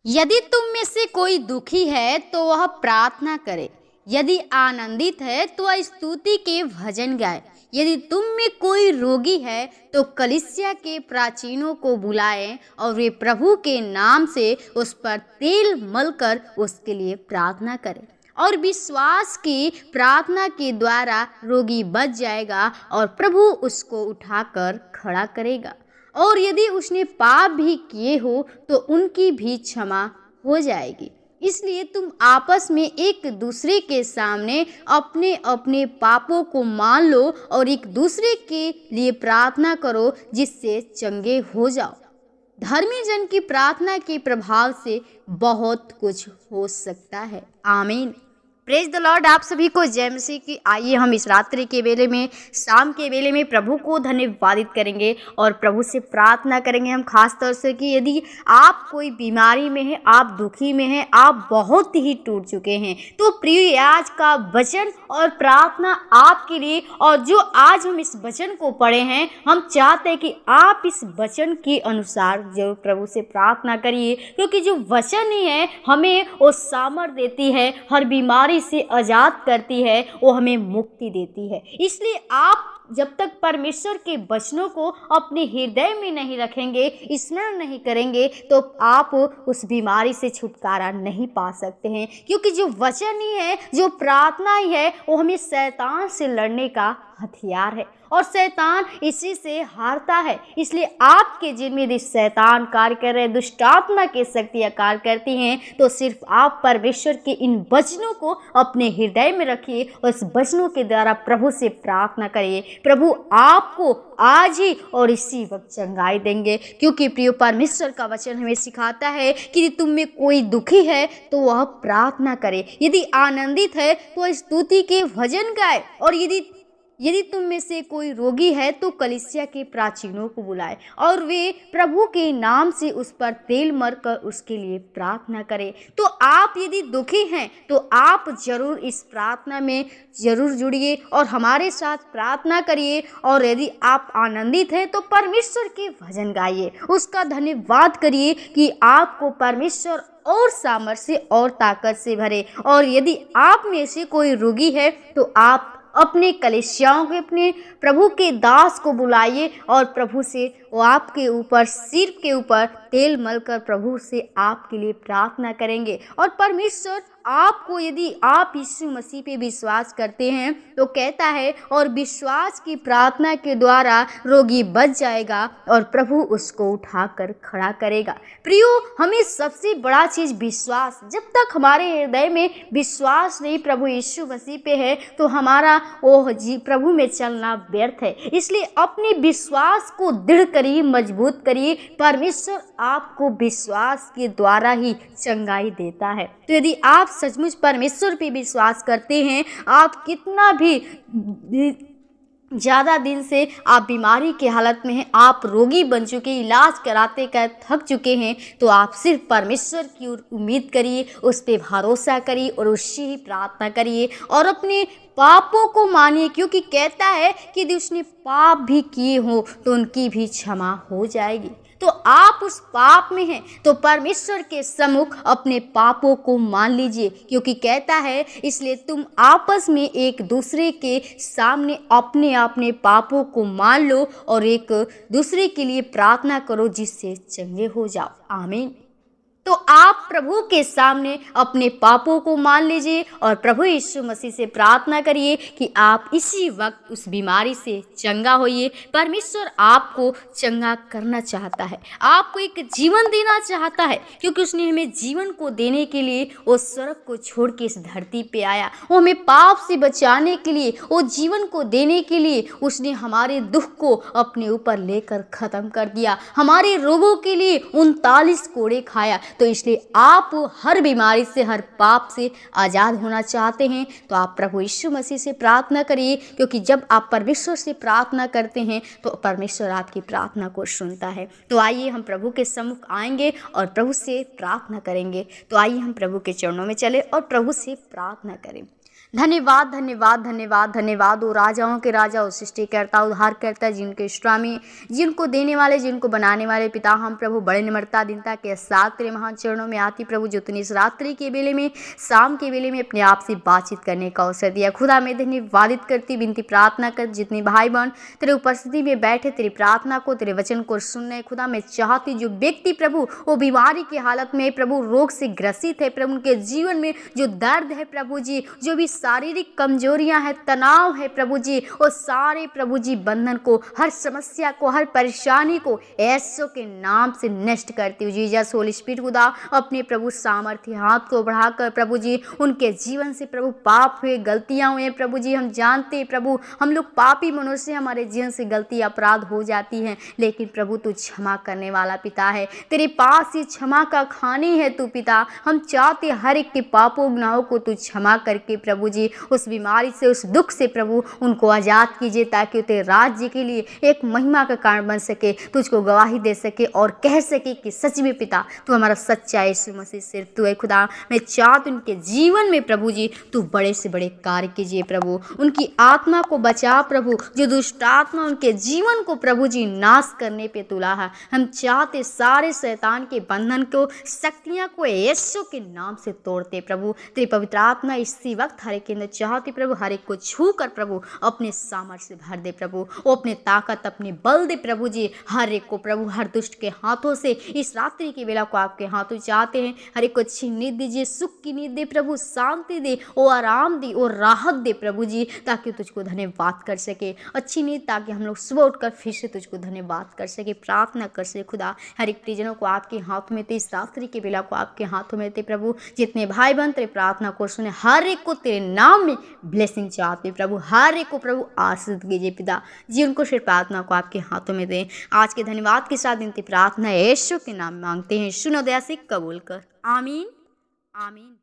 यदि तुम में से कोई दुखी है तो वह प्रार्थना करे, यदि आनंदित है तो वह स्तुति के भजन गाए। यदि तुम में कोई रोगी है तो कलीसिया के प्राचीनों को बुलाएं और वे प्रभु के नाम से उस पर तेल मलकर उसके लिए प्रार्थना करें। और विश्वास की प्रार्थना के द्वारा रोगी बच जाएगा और प्रभु उसको उठाकर खड़ा करेगा। और यदि उसने पाप भी किए हो तो उनकी भी क्षमा हो जाएगी। इसलिए तुम आपस में एक दूसरे के सामने अपने अपने पापों को मान लो और एक दूसरे के लिए प्रार्थना करो जिससे चंगे हो जाओ। धर्मी जन की प्रार्थना के प्रभाव से बहुत कुछ हो सकता है। आमीन। Praise the Lord. आप सभी को जय मसीह की। आइए हम इस रात्रि के वेले में, शाम के वेले में प्रभु को धन्यवादित करेंगे और प्रभु से प्रार्थना करेंगे हम खास तौर से कि यदि आप कोई बीमारी में हैं, आप दुखी में हैं, आप बहुत ही टूट चुके हैं, तो प्रिय आज का वचन और प्रार्थना आपके लिए। और जो आज हम इस वचन को पढ़े हैं, हम चाहते हैं कि आप इस वचन के अनुसार जरूर प्रभु से प्रार्थना करिए, क्योंकि जो वचन ही है हमें वो सामर्थ देती है, हर बीमारी से आजाद करती है, वो हमें मुक्ति देती है। इसलिए आप जब तक परमेश्वर के वचनों को अपने हृदय में नहीं रखेंगे, स्मरण नहीं करेंगे, तो आप उस बीमारी से छुटकारा नहीं पा सकते हैं। क्योंकि जो वचन ही है, जो प्रार्थना ही है, वो हमें शैतान से लड़ने का हथियार है और शैतान इसी से हारता है। इसलिए आपके जिनमें यदि शैतान कार्य कर रहे, दुष्ट आत्मा की शक्तियाँ कार्य करती हैं, तो सिर्फ आप परमेश्वर के इन वचनों को अपने हृदय में रखिए और इस वचनों के द्वारा प्रभु से प्रार्थना करिए। प्रभु आपको आज ही और इसी वक्त चंगाई देंगे, क्योंकि प्रिय परमेश्वर का वचन हमें सिखाता है कि यदि तुम में कोई दुखी है तो वह प्रार्थना करे, यदि आनंदित है तो स्तुति के भजन गाए, और यदि तुम में से कोई रोगी है तो कलीसिया के प्राचीनों को बुलाए और वे प्रभु के नाम से उस पर तेल मलकर उसके लिए प्रार्थना करें। तो आप यदि दुखी हैं तो आप जरूर इस प्रार्थना में जरूर जुड़िए और हमारे साथ प्रार्थना करिए। और यदि आप आनंदित हैं तो परमेश्वर के भजन गाइए, उसका धन्यवाद करिए कि आपको परमेश्वर और सामर्थ्य और ताकत से भरे। और यदि आप में से कोई रोगी है तो आप अपने कलीसियाओं के, अपने प्रभु के दास को बुलाइए और प्रभु से वो आपके ऊपर, सिर के ऊपर तेल मलकर प्रभु से आपके लिए प्रार्थना करेंगे। और परमेश्वर आपको, यदि आप यीशु मसीह पे विश्वास करते हैं तो कहता है, और विश्वास की प्रार्थना के द्वारा रोगी बच जाएगा और प्रभु उसको उठाकर खड़ा करेगा। प्रियो, हमें सबसे बड़ा चीज़ विश्वास, जब तक हमारे हृदय में विश्वास नहीं प्रभु यीशु मसीह पे है तो हमारा वो प्रभु में चलना व्यर्थ है। इसलिए अपने विश्वास को दृढ़ करिए, मजबूत करिए। परमेश्वर आपको विश्वास के द्वारा ही चंगाई देता है। तो यदि आप सचमुच परमेश्वर पे विश्वास करते हैं, आप कितना भी ज़्यादा दिन से आप बीमारी की हालत में हैं, आप रोगी बन चुके, इलाज कराते कर थक चुके हैं, तो आप सिर्फ परमेश्वर की उम्मीद करिए, उस पर भरोसा करिए और उससे ही प्रार्थना करिए और अपने पापों को मानिए, क्योंकि कहता है कि यदि उसने पाप भी किए हो तो उनकी भी क्षमा हो जाएगी। तो आप उस पाप में हैं तो परमेश्वर के सम्मुख अपने पापों को मान लीजिए, क्योंकि कहता है, इसलिए तुम आपस में एक दूसरे के सामने अपने अपने पापों को मान लो और एक दूसरे के लिए प्रार्थना करो जिससे चंगे हो जाओ। आमीन। तो आप प्रभु के सामने अपने पापों को मान लीजिए और प्रभु यीशु मसीह से प्रार्थना करिए कि आप इसी वक्त उस बीमारी से चंगा होइए। परमेश्वर आपको चंगा करना चाहता है, आपको एक जीवन देना चाहता है, क्योंकि उसने हमें जीवन को देने के लिए वो स्वर्ग को छोड़ के इस धरती पे आया। वो हमें पाप से बचाने के लिए, वो जीवन को देने के लिए उसने हमारे दुख को अपने ऊपर लेकर ख़त्म कर दिया, हमारे रोगों के लिए 39 कोड़े खाया। तो इसलिए आप हर बीमारी से, हर पाप से आज़ाद होना चाहते हैं तो आप प्रभु यीशु मसीह से प्रार्थना करिए, क्योंकि जब आप परमेश्वर से प्रार्थना करते हैं तो परमेश्वर आपकी प्रार्थना को सुनता है। तो आइए हम प्रभु के सम्मुख आएंगे और प्रभु से प्रार्थना करेंगे। तो आइए हम प्रभु के चरणों में चले और प्रभु से प्रार्थना करें। धन्यवाद धन्यवाद धन्यवाद धन्यवाद। ओ राजाओं के राजा, ओ सृष्टिकर्ता, उद्धारकर्ता, जिनके स्वामी, जिनको देने वाले, जिनको बनाने वाले पिता, हम प्रभु बड़े निम्रता दीनता के साथ तेरे महान चरणों में आती प्रभु, जो तूने इस रात्रि के बेले में, शाम के बेले में अपने आप से बातचीत करने का अवसर दिया। खुदा मैं धन्यवादित करती, विनती प्रार्थना कर, जितने भाई बहन तेरे उपस्थिति में बैठे तेरी प्रार्थना को, तेरे वचन को सुन रहे खुदा, मैं चाहती जो व्यक्ति प्रभु वो बीमारी की हालत में प्रभु, रोग से ग्रसित है प्रभु, उनके जीवन में जो दर्द है प्रभु जी, जो भी शारीरिक कमजोरियां हैं, तनाव है प्रभु जी, वो सारे प्रभु जी बंधन को, हर समस्या को, हर परेशानी को यीशु के नाम से नष्ट करती हूँ। जीसस होली स्पिरिट खुदा अपने प्रभु सामर्थ्य हाथ को बढ़ाकर प्रभु जी उनके जीवन से प्रभु पाप हुए, गलतियां हुए प्रभु जी, हम जानते हैं प्रभु हम लोग पापी मनुष्य, हमारे जीवन से गलती अपराध हो जाती हैं, लेकिन प्रभु तू क्षमा करने वाला पिता है, तेरे पास ही क्षमा का खानी है तू पिता। हम चाहते हर एक के पापों गुनाहों को तू क्षमा करके प्रभु जी उस बीमारी से, उस दुख से प्रभु उनको आज़ाद कीजिए, ताकि तेरे राज्य के लिए एक महिमा का कारण बन सके, तुझको गवाही दे सके और कह सके कि सच में पिता तू हमारा सच्चा यीशु मसीह सिर्फ तू है। खुदा मैं चाहती उनके जीवन में प्रभु जी तू बड़े से बड़े कार्य कीजिए प्रभु, उनकी आत्मा को बचा प्रभु, जो दुष्ट आत्मा उनके जीवन को प्रभु जी नाश करने पे तुला है। हम चाहते सारे शैतान के बंधन को, शक्तियां को यीशु के नाम से तोड़ते प्रभु। तेरी पवित्र आत्मा इसी वक्त हर एक के अंदर चाहती प्रभु, हर एक को छू कर प्रभु अपने सामर्थ्य से भर दे प्रभु, वो अपने ताकत अपने बल दे प्रभु जी, हर एक को प्रभु हर दुष्ट के हाथों से इस रात्रि की बेला को आपके हाथों चाहते हैं। हर एक को अच्छी नींद दीजिए, सुख की नींद दे प्रभु, शांति दे, वो आराम दे, वो राहत दे प्रभु जी, ताकि तुझको धन्यवाद कर सके, अच्छी नींद, ताकि हम लोग सुबह उठकर फिर से तुझको धन्यवाद कर सके, प्रार्थना कर सके। खुदा हर एक प्रियजनों को आपके हाथ में थे, इस रात्रि की बेला को आपके हाथों में थे प्रभु, जितने भाई बहन तेरे प्रार्थना को सुने, हर एक को तेरे नाम में ब्लेसिंग चाहते प्रभु, हर एक को प्रभु आशीष कीजिए पिता जी, उनको सिर्फ प्रार्थना को आपके हाथों में दें। आज के धन्यवाद के साथ इनकी प्रार्थना यीशु के नाम मांगते हैं, सुनो दया से कबूल कर, आमीन आमीन।